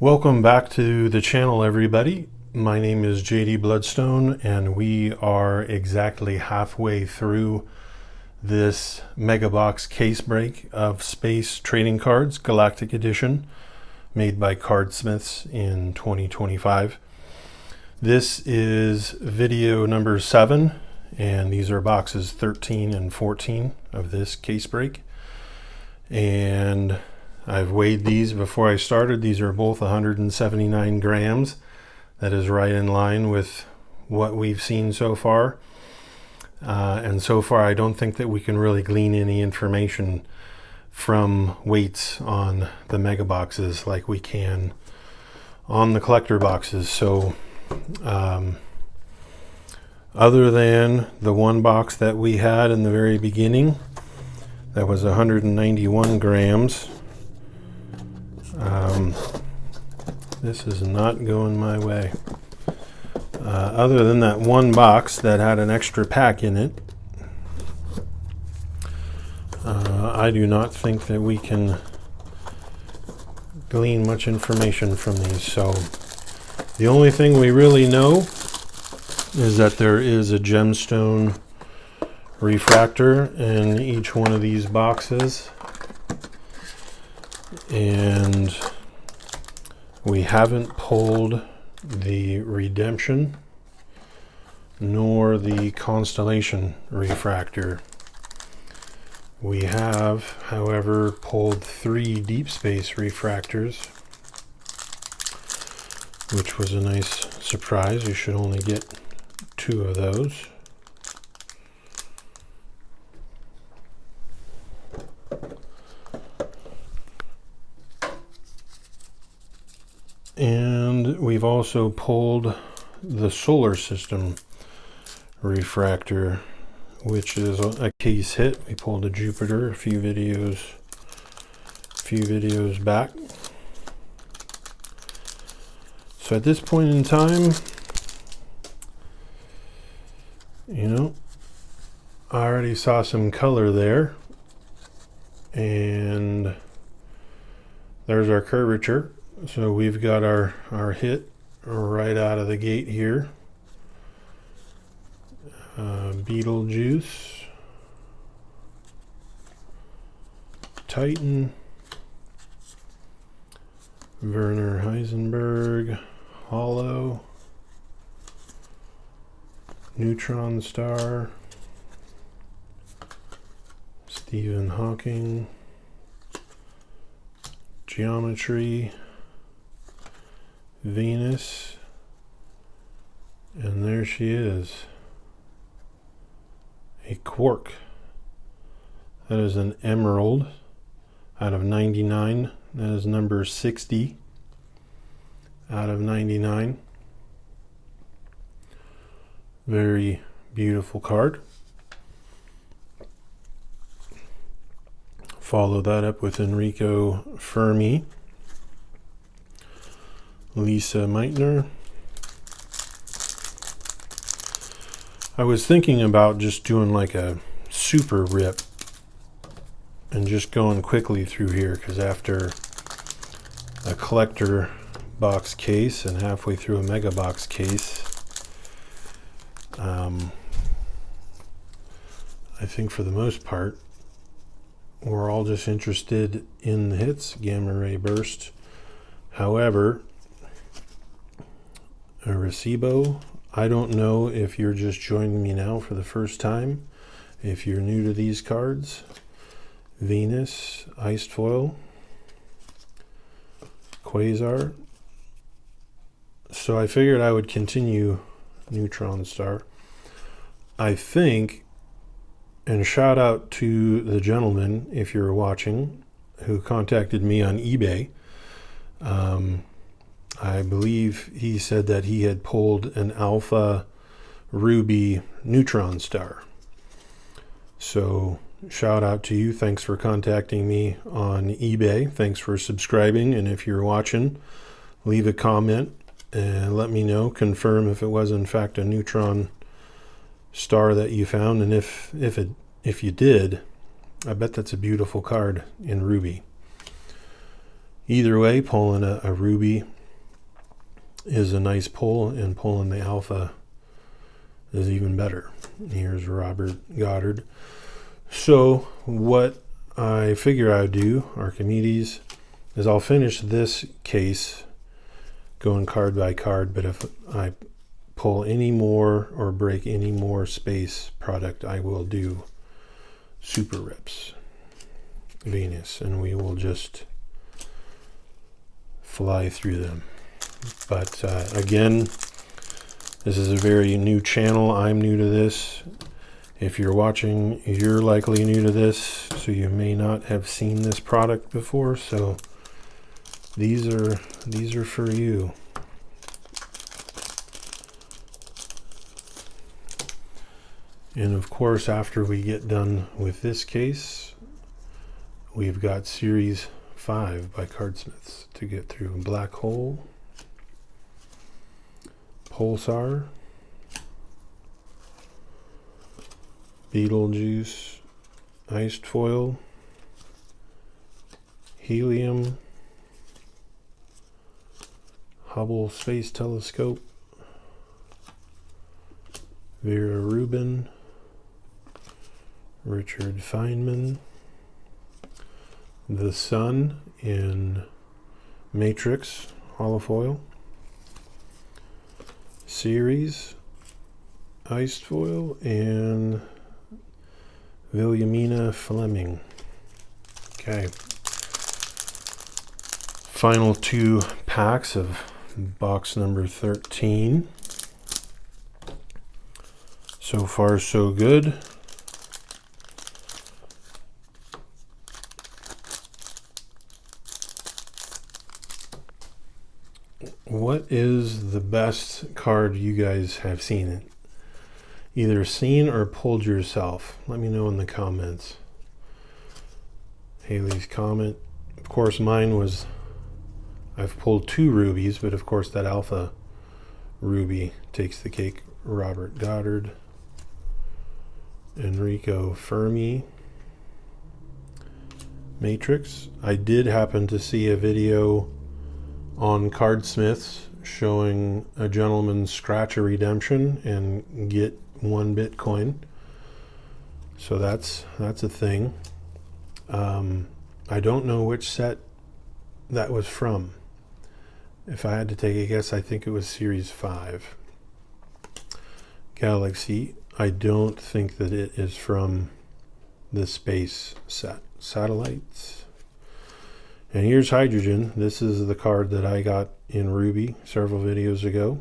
Welcome back to the channel, everybody. My name is JD Bloodstone, and we are exactly halfway through this mega box case break of Space Trading Cards Galactic Edition, made by Cardsmiths in 2025. This is video number 7, and these are boxes 13 and 14 of this case break. And I've weighed these before I started. These are both 179 grams. That is right in line with what we've seen so far. And so far, I don't think that we can really glean any information from weights on the mega boxes like we can on the collector boxes. So other than the one box that we had in the very beginning, that was 191 grams. This is not going my way. Other than that one box that had an extra pack in it, I do not think that we can glean much information from these. So the only thing we really know is that there is a gemstone refractor in each one of these boxes, and we haven't pulled the redemption nor the Constellation refractor. We have, however, pulled 3 deep space refractors, which was a nice surprise. You should only get 2 of those. And we've also pulled the solar system refractor, which is a case hit. We pulled a Jupiter a few videos back. So at this point in time, I already saw some color there, and there's our curvature. So we've got our hit right out of the gate here. Beetlejuice, Titan, Werner Heisenberg, Hollow, Neutron Star, Stephen Hawking, Geometry, Venus, and there she is, a Quark. That is an Emerald out of 99. That is number 60 out of 99. Very beautiful card. Follow that up with Enrico Fermi, Lisa Meitner. I was thinking about just doing like a super rip and just going quickly through here, because after a collector box case and halfway through a mega box case, I think for the most part we're all just interested in the hits, gamma ray burst. However, Arecibo, I don't know if you're just joining me now for the first time, if you're new to these cards. Venus, Iced Foil, Quasar. So I figured I would continue Neutron Star. I think, and shout out to the gentleman, if you're watching, who contacted me on eBay. I believe he said that he had pulled an Alpha Ruby Neutron Star. So shout out to you. Thanks for contacting me on eBay. Thanks for subscribing. And if you're watching, leave a comment and let me know. Confirm if it was in fact a Neutron Star that you found. And if you did, I bet that's a beautiful card in Ruby. Either way, pulling a ruby is a nice pull, and pulling the alpha is even better. Here's Robert Goddard. So what I figure I'd do, Archimedes, is I'll finish this case going card by card, but if I pull any more or break any more space product, I will do Super Rips Venus, and we will just fly through them. But again, this is a very new channel. I'm new to this. If you're watching, you're likely new to this, so you may not have seen this product before. So these are for you. And of course, after we get done with this case, we've got Series 5 by Cardsmiths to get through. Black Hole, Pulsar, Beetlejuice, Iced Foil, Helium, Hubble Space Telescope, Vera Rubin, Richard Feynman, the Sun in Matrix holofoil, Ceres, Iced Foil, and Wilhelmina Fleming. Okay. Final 2 packs of box number 13. So far, so good. What is the best card you guys have seen? Either seen or pulled yourself? Let me know in the comments. Haley's comment. Of course, mine was, I've pulled 2 rubies, but of course that alpha ruby takes the cake. Robert Goddard, Enrico Fermi, Matrix. I did happen to see a video on Cardsmiths showing a gentleman scratch a redemption and get 1 Bitcoin. So that's a thing. I don't know which set that was from. If I had to take a guess, I think it was Series 5. Galaxy. I don't think that it is from the space set. Satellites. And here's Hydrogen. This is the card that I got in Ruby several videos ago.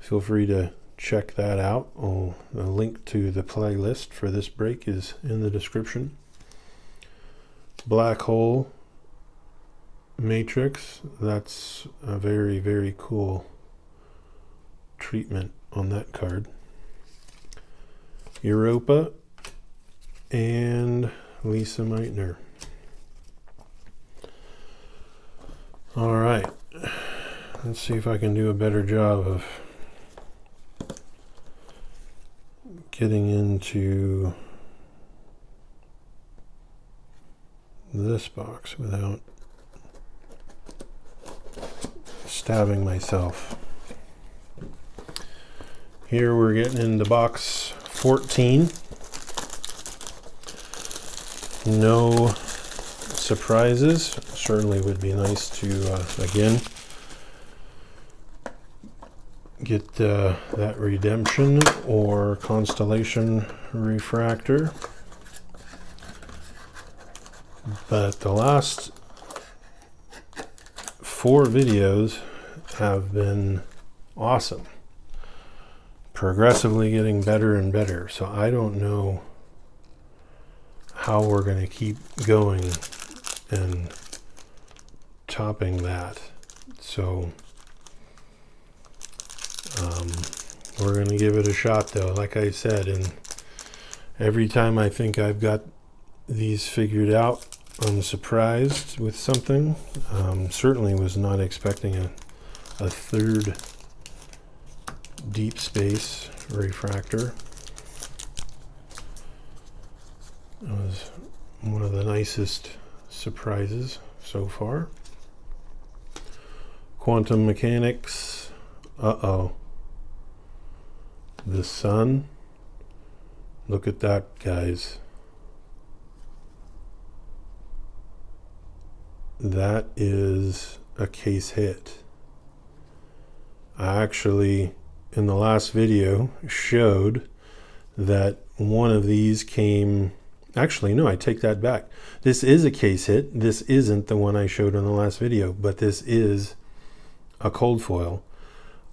Feel free to check that out. The link to the playlist for this break is in the description. Black Hole, Matrix. That's a very, very cool treatment on that card. Europa and Lisa Meitner. All right, let's see if I can do a better job of getting into this box without stabbing myself. Here we're getting into box 14. No surprises. Certainly would be nice to again get that Redemption or Constellation Refractor. But the last 4 videos have been awesome. Progressively getting better and better. So I don't know how we're going to keep going and topping that. So we're going to give it a shot though. Like I said, and every time I think I've got these figured out, I'm surprised with something. Certainly was not expecting a 3rd deep space refractor. It was one of the nicest surprises. so far. Quantum mechanics. Uh-oh. The sun. Look at that, guys. That is a case hit. I actually, in the last video, showed that one of these came... Actually, no, I take that back. This is a case hit. This isn't the one I showed in the last video, but this is a cold foil.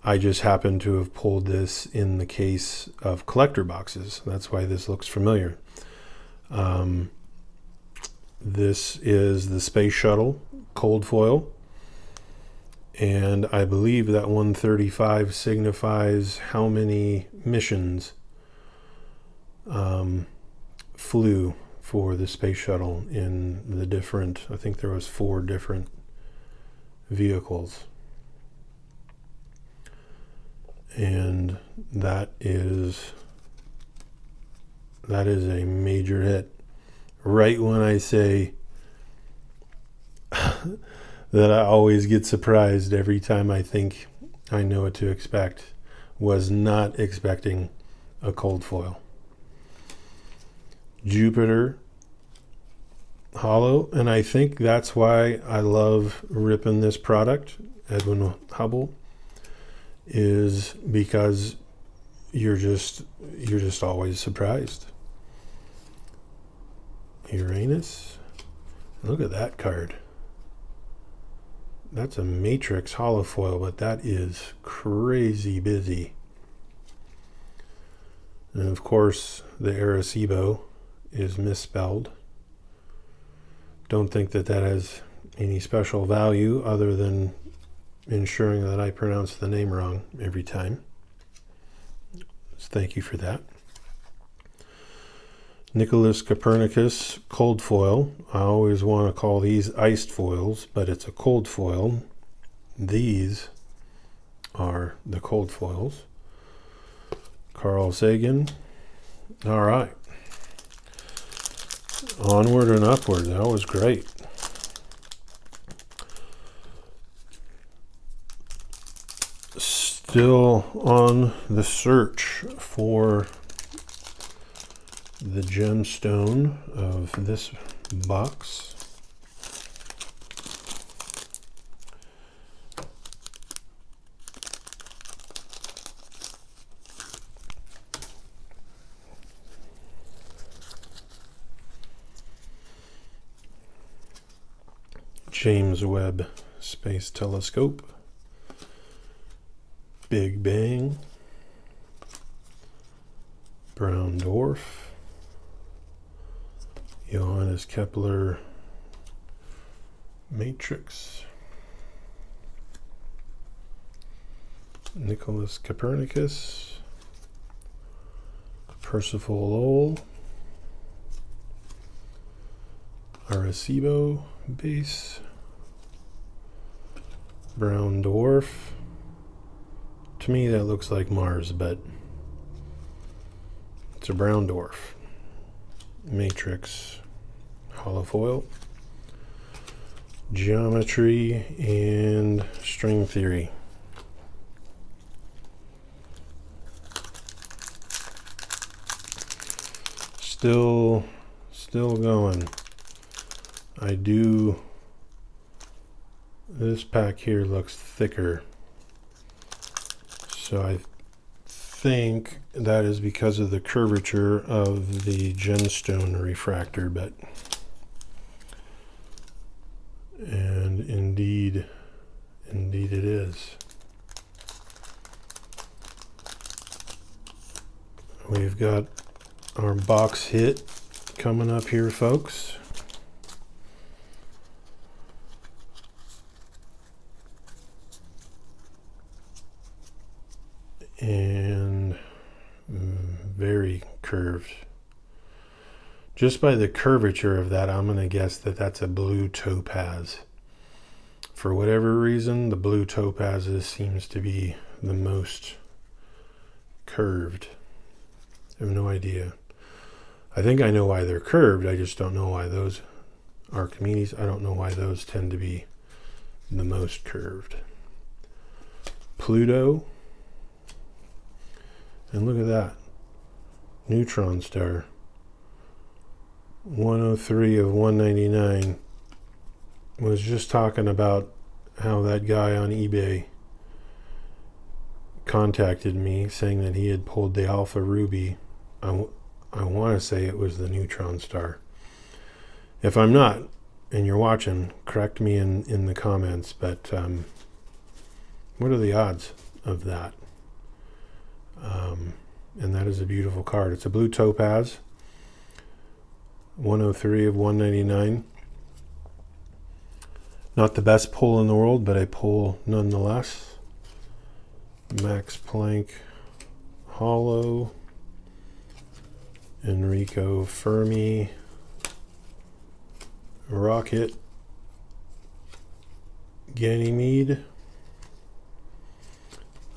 I just happened to have pulled this in the case of collector boxes. That's why this looks familiar. This is the Space Shuttle cold foil. And I believe that 135 signifies how many missions flew for the Space Shuttle in the different, I think there was 4 different vehicles. And that is a major hit. Right when I say that I always get surprised every time I think I know what to expect, was not expecting a cold foil. Jupiter hollow, and I think that's why I love ripping this product, Edwin Hubble, is because you're just always surprised. Uranus. Look at that card. That's a Matrix holofoil, but that is crazy busy. And of course, the Arecibo is misspelled. Don't think that that has any special value other than ensuring that I pronounce the name wrong every time. So thank you for that. Nicholas Copernicus cold foil. I always want to call these iced foils, but it's a cold foil. These are the cold foils. Carl Sagan. All right. Onward and upward. That was great. Still on the search for the gemstone of this box. James Webb Space Telescope. Big Bang. Brown Dwarf. Johannes Kepler Matrix. Nicholas Copernicus. Percival Lowell. Arecibo base. Brown Dwarf. To me that looks like Mars, but it's a brown dwarf. Matrix holofoil. Geometry and string theory. Still going. This pack here looks thicker. So I think that is because of the curvature of the gemstone refractor, and indeed it is. We've got our box hit coming up here, folks. And very curved. Just by the curvature of that, I'm going to guess that that's a blue topaz. For whatever reason, the blue topazes seems to be the most curved. I have no idea. I think I know why they're curved. I just don't know why those Archimedes. I don't know why those tend to be the most curved. Pluto. And look at that. Neutron Star. 103 of 199. Was just talking about how that guy on eBay contacted me saying that he had pulled the Alpha Ruby. I want to say it was the Neutron Star. If I'm not, and you're watching, correct me in the comments, but what are the odds of that? And that is a beautiful card. It's a Blue Topaz, 103 of 199. Not the best pull in the world, but a pull nonetheless. Max Planck Hollow, Enrico Fermi, Rocket, Ganymede,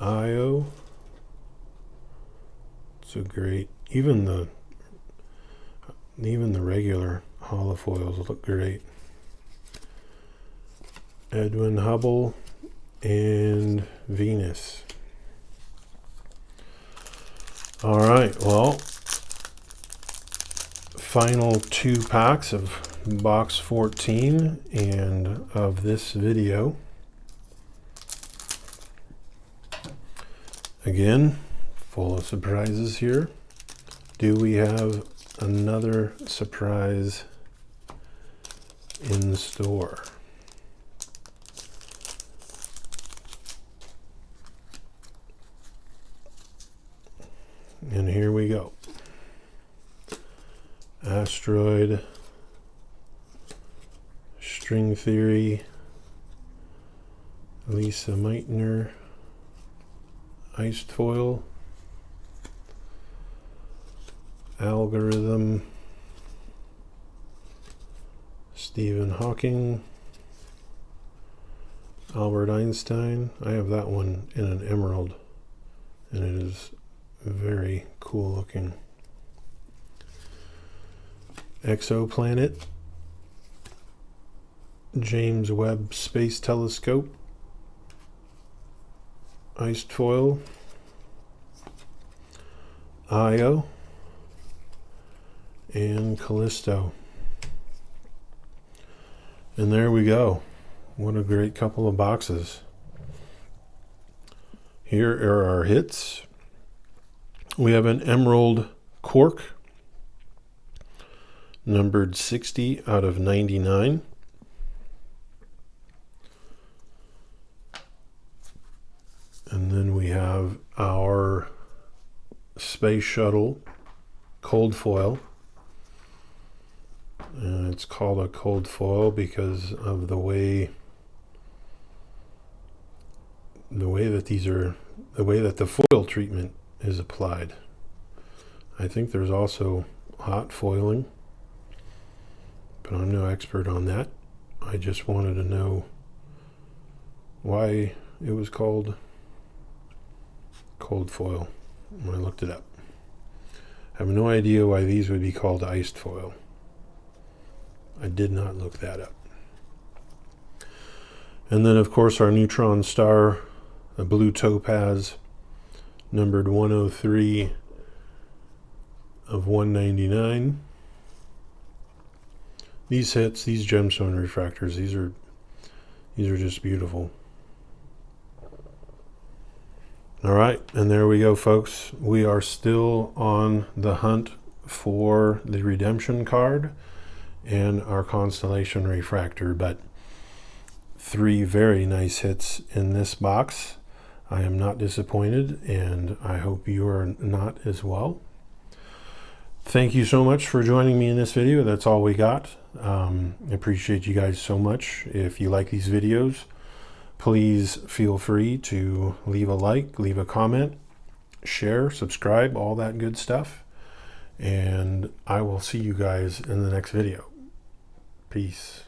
Io. So great. Even the regular holofoils look great. Edwin Hubble and Venus. All right, well, final 2 packs of box 14 and of this video. Again, full of surprises here. Do we have another surprise in store? And here we go. Asteroid, String Theory, Lisa Meitner, Iced Foil, Algorithm, Stephen Hawking, Albert Einstein. I have that one in an emerald, and it is very cool looking. Exoplanet, James Webb Space Telescope, Iced Foil, Io, and Callisto. And there we go. What a great couple of boxes. Here are our hits. We have an Emerald Quark, numbered 60 out of 99. And then we have our Space Shuttle Cold Foil. And it's called a Cold Foil because of the way that the foil treatment is applied. I think there's also hot foiling, but I'm no expert on that. I just wanted to know why it was called cold foil when I looked it up. I have no idea why these would be called iced foil. I did not look that up. And then of course our Neutron Star, a Blue Topaz, numbered 103 of 199. These hits, these gemstone refractors, these are just beautiful. All right, and there we go, folks. We are still on the hunt for the redemption card and our Constellation refractor, but 3 very nice hits in this box. I am not disappointed, and I hope you are not as well. Thank you so much for joining me in this video. That's all we got. I appreciate you guys so much. If you like these videos, please feel free to leave a like, leave a comment, share, subscribe, all that good stuff. And I will see you guys in the next video. Peace.